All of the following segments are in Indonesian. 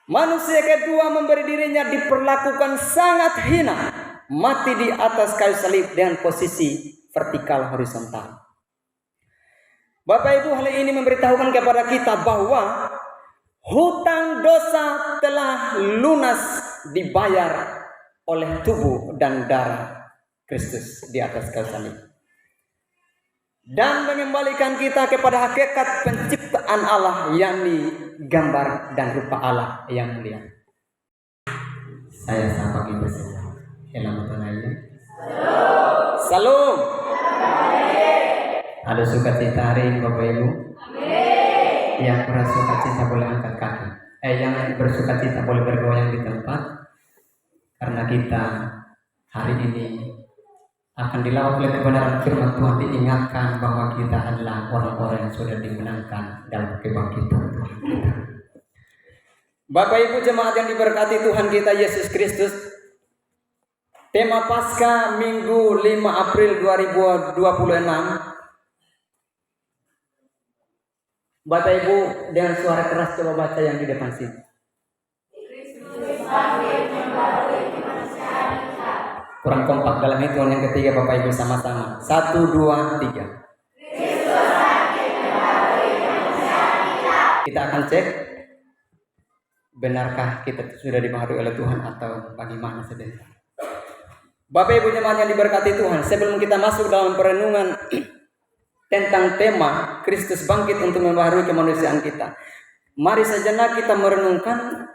Manusia kedua memberi dirinya diperlakukan sangat hina, mati di atas kayu salib dengan posisi vertikal horizontal. Bapak Ibu, hal ini memberitahukan kepada kita bahwa hutang dosa telah lunas dibayar oleh tubuh dan darah Kristus di atas kayu salib, dan mengembalikan kita kepada hakikat penciptaan Allah, yakni gambar dan rupa Allah yang mulia. Saya sapa kita semua. Selamat. Salam. Ada sukacita hari ini Bapak Ibu? Amin. Yang bersukacita boleh angkat kaki. Yang bersukacita boleh bergoyang di tempat, karena kita hari ini akan dilawat oleh kebenaran firman Tuhan, diingatkan bahwa kita adalah orang-orang yang sudah dimenangkan dalam kebangkitan Tuhan kita. Bapak Ibu jemaat yang diberkati Tuhan kita Yesus Kristus, tema Paskah Minggu 5 April 2026. Bapak Ibu dengan suara keras coba baca yang di depan sini. Kurang kompak dalam hitungan yang ketiga Bapak Ibu sama-sama. 1, 2, 3. Kita akan cek benarkah kita sudah dipengaruhi oleh Tuhan atau bagaimana sebenarnya. Bapak Ibu jemaat yang diberkati Tuhan, sebelum kita masuk dalam perenungan tentang tema Kristus bangkit untuk membaharui kemanusiaan kita, mari sejenak kita merenungkan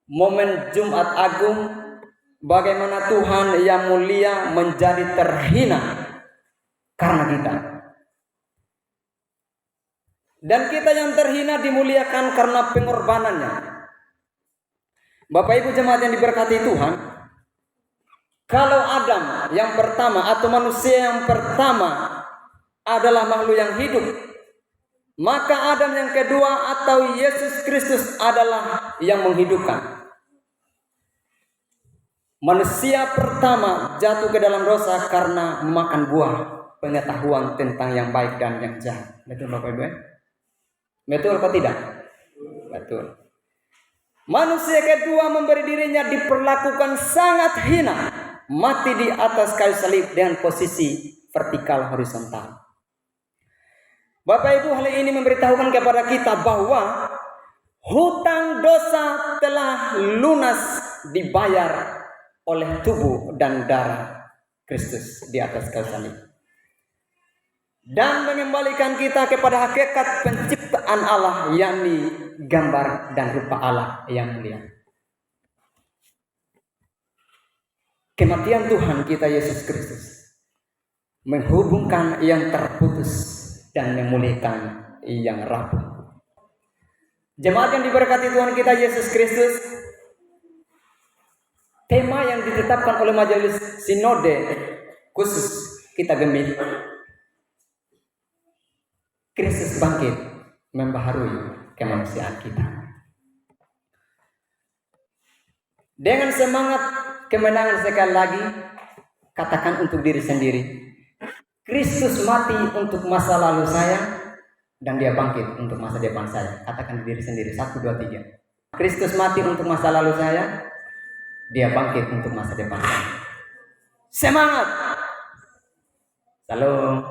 momen Jumat Agung, bagaimana Tuhan yang mulia menjadi terhina karena kita, dan kita yang terhina dimuliakan karena pengorbanannya. Bapak Ibu jemaat yang diberkati Tuhan, kalau Adam yang pertama atau manusia yang pertama adalah makhluk yang hidup, maka Adam yang kedua atau Yesus Kristus adalah yang menghidupkan. Manusia pertama jatuh ke dalam dosa karena memakan buah pengetahuan tentang yang baik dan yang jahat. Betul Bapak Ibu? Betul atau tidak? Betul. Manusia kedua memberi dirinya diperlakukan sangat hina, mati di atas kayu salib dengan posisi vertikal horizontal. Bapak Ibu, hal ini memberitahukan kepada kita bahwa hutang dosa telah lunas dibayar oleh tubuh dan darah Kristus di atas kayu salib, dan mengembalikan kita kepada hakikat penciptaan Allah, yakni gambar dan rupa Allah yang mulia. Kematian Tuhan kita Yesus Kristus menghubungkan yang terputus dan memulihkan yang rapuh. Jemaat yang diberkati Tuhan kita Yesus Kristus, tema yang ditetapkan oleh majelis sinode khusus kita gemit, Kristus bangkit membaharui kemanusiaan kita. Dengan semangat kemenangan sekali lagi, katakan untuk diri sendiri, Kristus mati untuk masa lalu saya, dan dia bangkit untuk masa depan saya. Katakan diri sendiri. 1, 2, 3. Kristus mati untuk masa lalu saya, dia bangkit untuk masa depan saya. Semangat. Salam.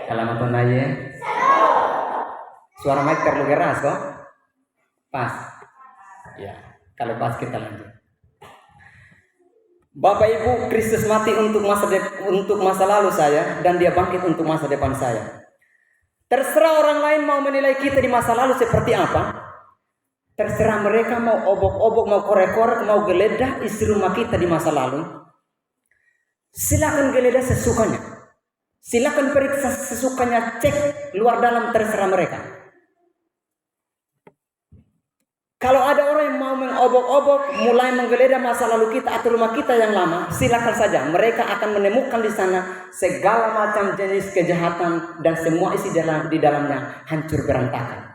Salam tunaya. Suara mic perlu keras kok? Pas. Ya, kalau pas kita lanjut. Bapak Ibu, Kristus mati untuk masa lalu saya, dan dia bangkit untuk masa depan saya. Terserah orang lain mau menilai kita di masa lalu seperti apa. Terserah mereka mau obok-obok, mau korek-korek, mau geledah isi rumah kita di masa lalu. Silakan geledah sesukanya. Silakan periksa sesukanya, cek luar dalam, terserah mereka. Kalau ada orang yang mau mengobok-obok, mulai menggeledah masa lalu kita atau rumah kita yang lama, silakan saja. Mereka akan menemukan di sana segala macam jenis kejahatan dan semua isi di dalamnya hancur berantakan.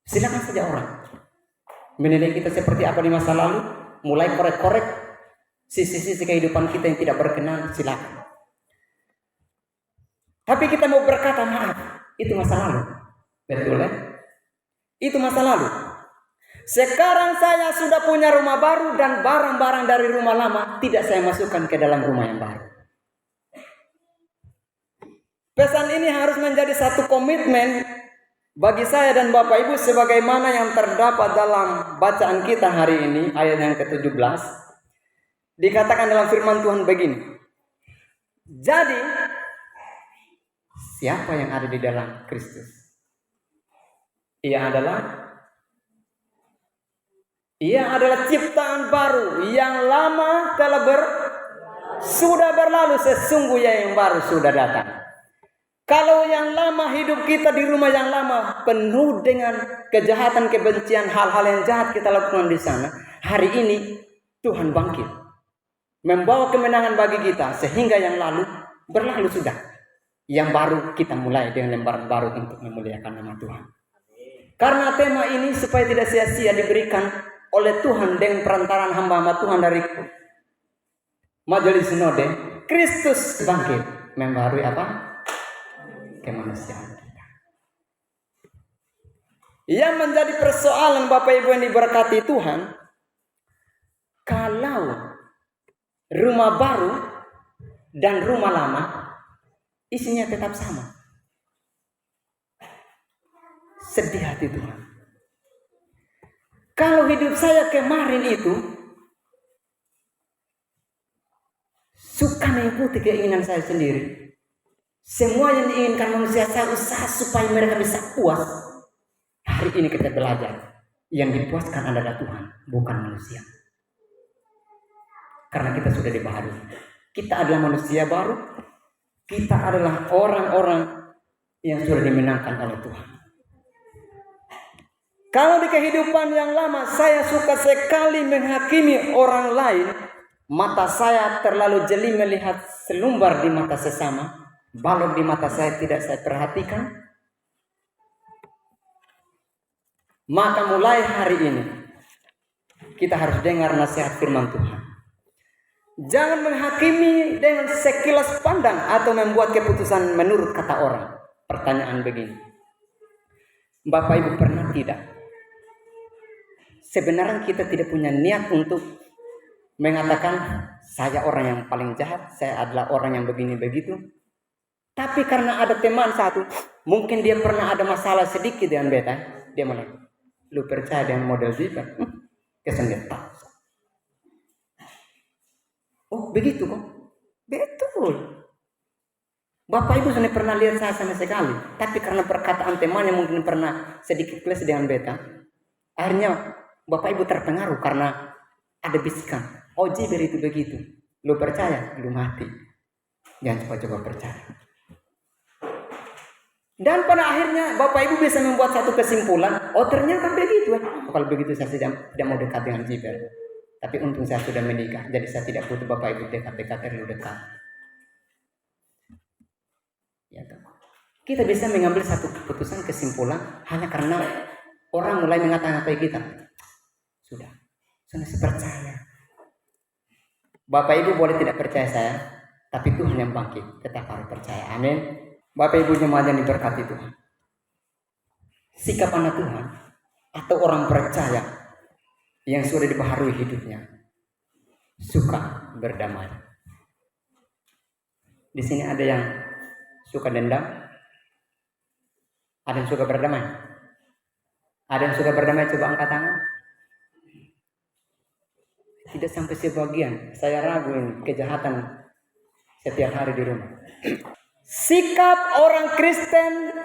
Silakan saja orang menilai kita seperti apa di masa lalu, mulai korek-korek sisi-sisi kehidupan kita yang tidak berkenan, silakan. Tapi kita mau berkata maaf, itu masa lalu. Betul ya? Itu masa lalu. Sekarang saya sudah punya rumah baru dan barang-barang dari rumah lama tidak saya masukkan ke dalam rumah yang baru. Pesan ini harus menjadi satu komitmen bagi saya dan Bapak Ibu sebagaimana yang terdapat dalam bacaan kita hari ini, ayat yang ke-17. Dikatakan dalam firman Tuhan begini. Jadi, siapa yang ada di dalam Kristus? Ia adalah ciptaan baru, yang lama telah sudah berlalu, sesungguhnya yang baru sudah datang. Kalau yang lama, hidup kita di rumah yang lama penuh dengan kejahatan, kebencian, hal-hal yang jahat kita lakukan di sana. Hari ini Tuhan bangkit, membawa kemenangan bagi kita, sehingga yang lalu berlalu sudah. Yang baru kita mulai dengan lembaran baru untuk memuliakan nama Tuhan. Karena tema ini supaya tidak sia-sia diberikan oleh Tuhan dengan perantaraan hamba-hamba Tuhan dari Majelis Sinode, Kristus bangkit membarui apa? Kemanusiaan kita. Yang menjadi persoalan Bapak Ibu yang diberkati Tuhan, kalau rumah baru dan rumah lama isinya tetap sama, sedih hati Tuhan. Kalau hidup saya kemarin itu suka mengikuti keinginan saya sendiri, semua yang diinginkan manusia saya usaha supaya mereka bisa puas. Hari ini kita belajar, yang dipuaskan adalah Tuhan, bukan manusia. Karena kita sudah dibaharui. Kita adalah manusia baru. Kita adalah orang-orang yang sudah dimenangkan oleh Tuhan. Kalau di kehidupan yang lama saya suka sekali menghakimi orang lain, mata saya terlalu jeli melihat selumbar di mata sesama, balok di mata saya tidak saya perhatikan. Maka mulai hari ini kita harus dengar nasihat firman Tuhan. Jangan menghakimi dengan sekilas pandang atau membuat keputusan menurut kata orang. Pertanyaan begini, Bapak Ibu pernah tidak? Sebenarnya kita tidak punya niat untuk mengatakan saya orang yang paling jahat, saya adalah orang yang begini begitu. Tapi karena ada teman satu, mungkin dia pernah ada masalah sedikit dengan beta, dia malah, lu percaya dengan model zipper? Kesan dia, oh begitu kok? Betul. Bapak Ibu sudah pernah lihat saya sama sekali, tapi karena perkataan temannya mungkin pernah sedikit kelas dengan beta, akhirnya Bapak Ibu terpengaruh karena ada bisikan, oh Jiber itu begitu. Lu percaya? Lu mati. Jangan coba-coba percaya. Dan pada akhirnya Bapak Ibu bisa membuat satu kesimpulan, oh ternyata begitu. Oh, kalau begitu saya tidak mau dekat dengan Jiber. Tapi untung saya sudah menikah, jadi saya tidak butuh Bapak Ibu dekat-dekat, terlalu dekat. Ya, kita bisa mengambil satu keputusan kesimpulan hanya karena orang mulai mengata-ngatai kita. Sudah percaya. Bapak Ibu boleh tidak percaya saya, tapi Tuhan yang bangkit, tetap harus percaya. Amin. Bapak Ibu jemaat yang diberkati Tuhan, sikap anak Tuhan atau orang percaya yang sudah dibaharui hidupnya suka berdamai. Di sini ada yang suka dendam, ada yang suka berdamai. Ada yang suka berdamai, coba angkat tangan. Tidak sampai sebagian. Saya ragu ini kejahatan setiap hari di rumah. Sikap orang Kristen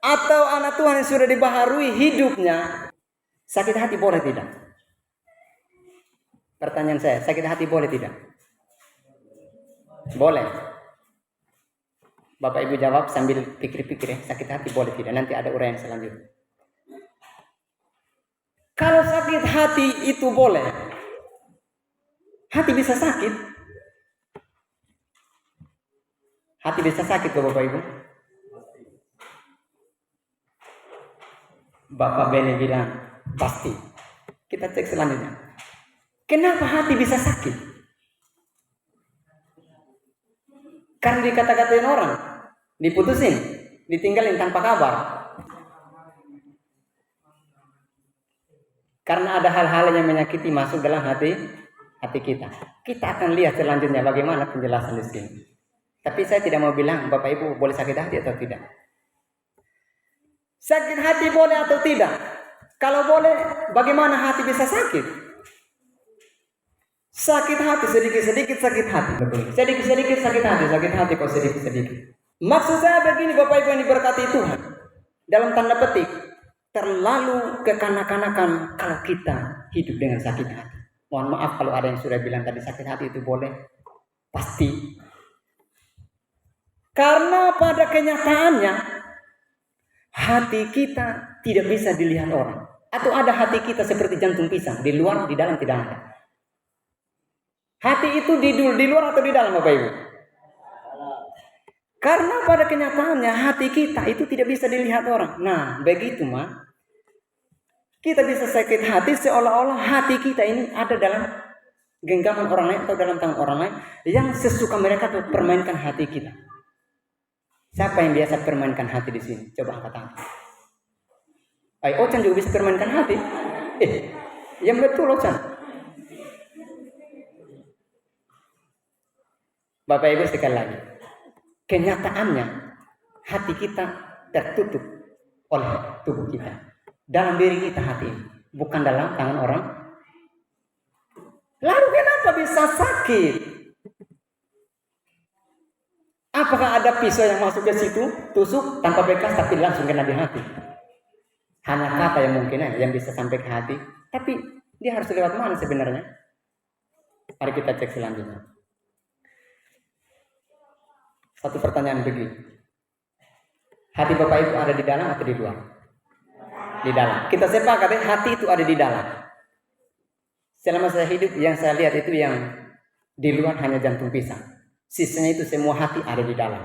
atau anak Tuhan yang sudah dibaharui hidupnya, sakit hati boleh tidak? Pertanyaan saya, sakit hati boleh tidak? Boleh. Bapak Ibu jawab sambil pikir-pikir ya, sakit hati boleh tidak? Nanti ada uraian selanjutnya. Kalau sakit hati itu boleh, hati bisa sakit. Hati bisa sakit ke Bapak Ibu? Bapak Beni bilang pasti. Kita cek selanjutnya. Kenapa hati bisa sakit? Karena dikata-katain orang, diputusin, ditinggalin tanpa kabar. Karena ada hal-hal yang menyakiti masuk dalam hati kita. Kita akan lihat selanjutnya bagaimana penjelasan di sini. Tapi saya tidak mau bilang Bapak Ibu boleh sakit hati atau tidak. Sakit hati boleh atau tidak? Kalau boleh, bagaimana hati bisa sakit? Sakit hati, sedikit-sedikit sakit hati. Sedikit-sedikit sakit hati kok sedikit-sedikit. Maksud saya begini Bapak Ibu yang diberkati Tuhan. Dalam tanda petik, terlalu kekanak-kanakan kalau kita hidup dengan sakit hati. Mohon maaf kalau ada yang sudah bilang tadi sakit hati itu boleh. Pasti. Karena pada kenyataannya, hati kita tidak bisa dilihat orang. Atau ada hati kita seperti jantung pisang. Di luar, di dalam tidak ada. Hati itu di luar atau di dalam Bapak Ibu? Karena pada kenyataannya hati kita itu tidak bisa dilihat orang. Nah, begitu mah. Kita bisa sakit hati seolah-olah hati kita ini ada dalam genggaman orang lain atau dalam tangan orang lain yang sesuka mereka tuh permainkan hati kita. Siapa yang biasa permainkan hati di sini? Coba angkat tangan. Ocan juga bisa permainkan hati. Yang betul Ocan. Bapak Ibu sekali lagi. Kenyataannya hati kita tertutup oleh tubuh kita. Dalam diri kita hati ini, bukan dalam tangan orang. Lalu kenapa bisa sakit? Apakah ada pisau yang masuk ke situ, tusuk tanpa bekas tapi langsung kena di hati? Hanya kata yang mungkin yang bisa sampai ke hati. Tapi dia harus lewat mana sebenarnya? Mari kita cek selanjutnya. Satu pertanyaan begini. Hati Bapak Ibu ada di dalam atau di luar? Di dalam. Kita sepakat hati itu ada di dalam. Selama saya hidup yang saya lihat itu yang di luar hanya jantung pisang. Sisanya itu semua hati ada di dalam.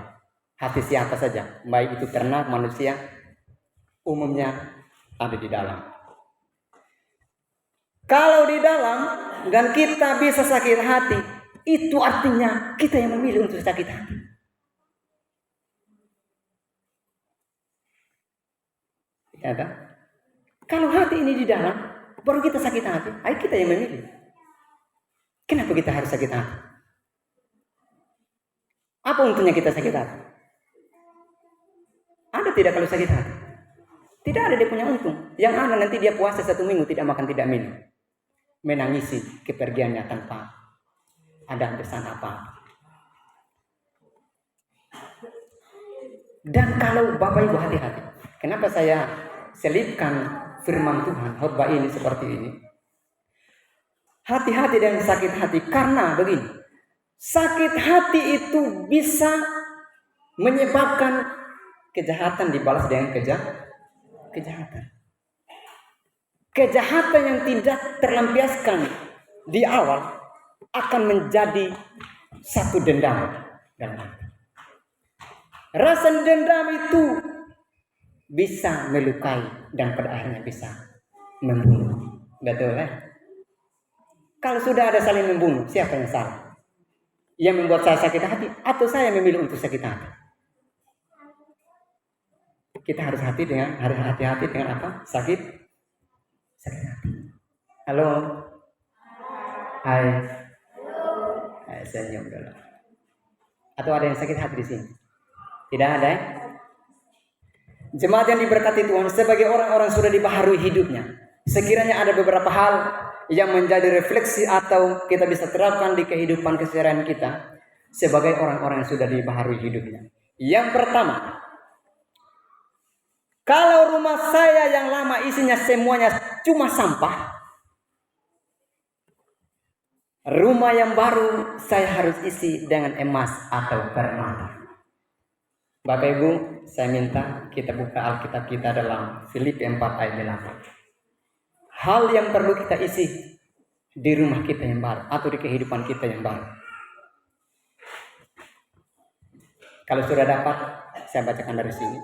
Hati siapa saja, baik itu ternak, manusia, umumnya ada di dalam. Kalau di dalam dan kita bisa sakit hati, itu artinya kita yang memilih untuk sakit hati. Kata? Kalau hati ini di dalam, baru kita sakit hati. Ayo kita yang memilih. Kenapa kita harus sakit hati? Apa untungnya kita sakit hati? Ada tidak kalau sakit hati? Tidak ada dia punya untung. Yang ada nanti dia puasa 1 minggu tidak makan tidak minum. Menangisi kepergiannya tanpa ada pesan apa. Dan kalau Bapak Ibu hati-hati. Kenapa saya selipkan firman Tuhan khotbah ini seperti ini? Hati-hati dengan sakit hati karena begini. Sakit hati itu bisa menyebabkan kejahatan dibalas dengan kejahatan. Kejahatan yang tidak terlampiaskan di awal akan menjadi satu dendam dalam hati. Rasa dendam itu bisa melukai dan pada akhirnya bisa membunuh. Betul kan? Kalau sudah ada saling membunuh, siapa yang salah? Yang membuat saya sakit hati atau saya memilih untuk sakit hati? Kita harus hati-hati dengan apa? Sakit hati. Halo. Hai. Hai, senyum dulu. Atau ada yang sakit hati di sini? Tidak ada ya? Jemaat yang diberkati Tuhan, sebagai orang-orang sudah dibaharui hidupnya, sekiranya ada beberapa hal yang menjadi refleksi atau kita bisa terapkan di kehidupan keseharian kita sebagai orang-orang yang sudah dibaharui hidupnya. Yang pertama, kalau rumah saya yang lama isinya semuanya cuma sampah, rumah yang baru saya harus isi dengan emas atau permata. Bapak Ibu, saya minta kita buka Alkitab kita dalam Filipi 4 ayat 8. Hal yang perlu kita isi di rumah kita yang baru atau di kehidupan kita yang baru. Kalau sudah dapat, saya bacakan dari sini.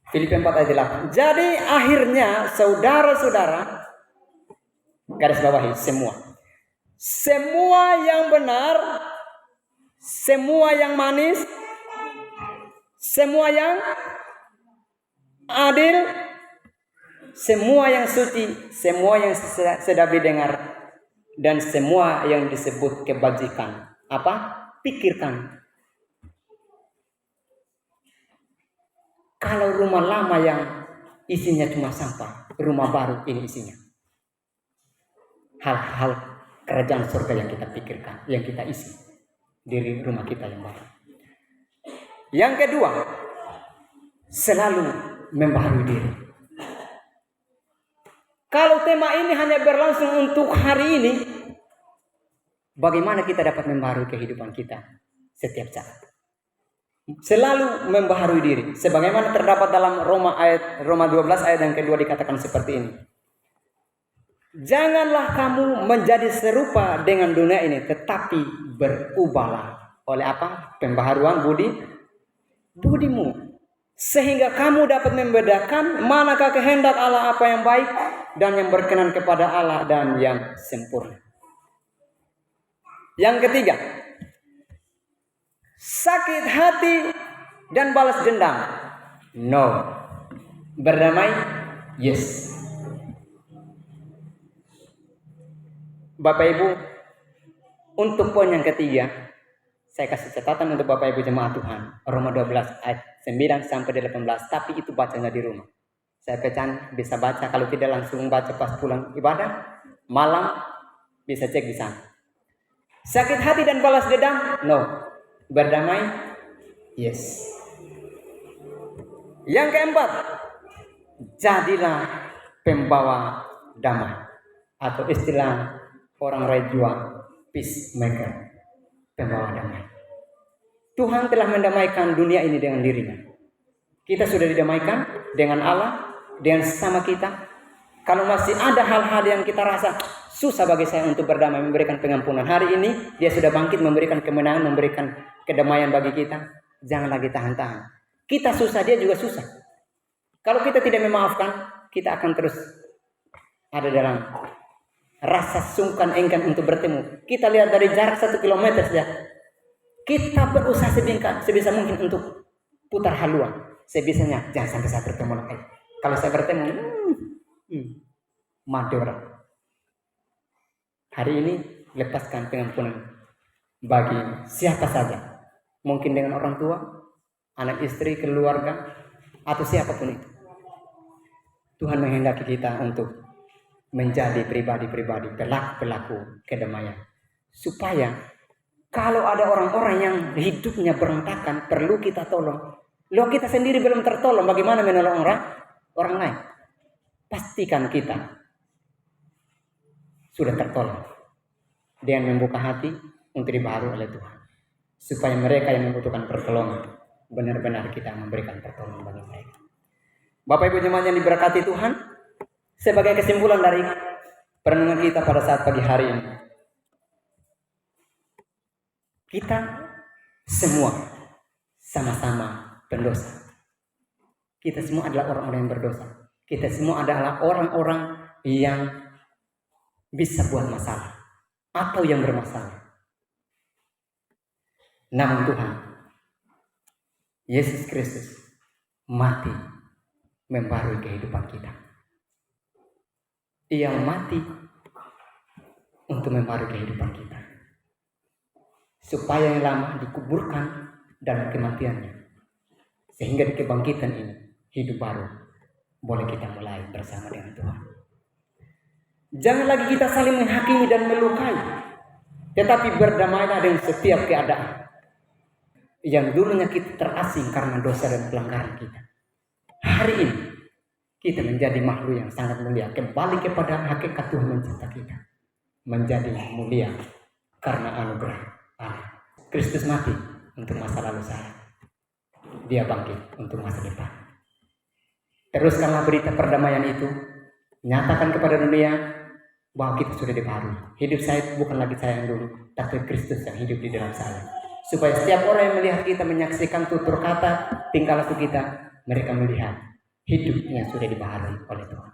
Filipi 4 ayat 8. Jadi akhirnya saudara-saudara, garis bawahi semua yang benar, semua yang manis, semua yang adil, semua yang suci, semua yang sedap didengar, dan semua yang disebut kebajikan. Apa? Pikirkan. Kalau rumah lama yang isinya cuma sampah, rumah baru ini isinya hal-hal kerajaan surga yang kita pikirkan, yang kita isi di rumah kita yang baru. Yang kedua, selalu membaharui diri. Kalau tema ini hanya berlangsung untuk hari ini, bagaimana kita dapat membaharui kehidupan kita setiap saat? Selalu membaharui diri. Sebagaimana terdapat dalam Roma 12 ayat yang kedua dikatakan seperti ini. Janganlah kamu menjadi serupa dengan dunia ini, tetapi berubahlah oleh apa? Pembaharuan budimu. Sehingga kamu dapat membedakan manakah kehendak Allah, apa yang baik dan yang berkenan kepada Allah dan yang sempurna. Yang ketiga, sakit hati dan balas dendam. No. Berdamai? Yes. Bapak Ibu, untuk poin yang ketiga, saya kasih catatan untuk Bapak Ibu jemaat Tuhan. Roma 12 ayat 9 sampai 18, tapi itu bacanya di rumah. Saya pecan, bisa baca, kalau tidak langsung baca pas pulang ibadah, malam bisa cek di sana. Sakit hati dan balas dendam? No. Berdamai? Yes. Yang keempat, jadilah pembawa damai, atau istilah orang Rejua, peacemaker, pembawa damai. Tuhan telah mendamaikan dunia ini dengan dirinya. Kita sudah didamaikan dengan Allah, dengan sesama kita. Kalau masih ada hal-hal yang kita rasa susah bagi saya untuk berdamai, memberikan pengampunan, hari ini dia sudah bangkit memberikan kemenangan, memberikan kedamaian bagi kita. Jangan lagi tahan-tahan. Kita susah, dia juga susah. Kalau kita tidak memaafkan, kita akan terus ada dalam rasa sungkan enggan untuk bertemu. Kita lihat dari jarak 1 kilometer saja. Kita berusaha sebisa mungkin untuk putar haluan. Sebisanya, jangan sampai saya bertemu lagi. Kalau saya bertemu, madura. Hari ini lepaskan pengampunan bagi siapa saja. Mungkin dengan orang tua, anak istri, keluarga, atau siapapun itu. Tuhan menghendaki kita untuk menjadi pribadi-pribadi, pelaku kedamaian. Supaya kalau ada orang-orang yang hidupnya berantakan, perlu kita tolong. Loh, kita sendiri belum tertolong, bagaimana menolong orang lain? Pastikan kita sudah tertolong dengan membuka hati untuk dibaharui oleh Tuhan. Supaya mereka yang membutuhkan pertolongan, benar-benar kita memberikan pertolongan bagi mereka. Bapak Ibu jemaat yang diberkati Tuhan, sebagai kesimpulan dari perenungan kita pada saat pagi hari ini, kita semua sama-sama pendosa. Kita semua adalah orang-orang yang berdosa. Kita semua adalah orang-orang yang bisa buat masalah atau yang bermasalah. Namun Tuhan Yesus Kristus mati membaharui kehidupan kita. Ia mati untuk membaharui kehidupan kita, supaya yang lama dikuburkan dalam kematiannya, sehingga di kebangkitan ini hidup baru boleh kita mulai bersama dengan Tuhan. Jangan lagi kita saling menghakimi dan melukai, tetapi berdamailah dengan setiap keadaan yang dulunya kita terasing karena dosa dan pelanggaran kita. Hari ini kita menjadi makhluk yang sangat mulia, kembali kepada hakikat Tuhan mencipta kita, menjadi mulia karena anugerah Allah. Kristus mati untuk masa lalu saya, dia bangkit untuk masa depan. Teruskanlah berita perdamaian itu, nyatakan kepada dunia bahwa kita sudah dibaharui. Hidup saya bukan lagi saya yang dulu, tapi Kristus yang hidup di dalam saya. Supaya setiap orang yang melihat kita, menyaksikan tutur kata, tingkah laku kita, mereka melihat hidup yang sudah dibaharui oleh Tuhan.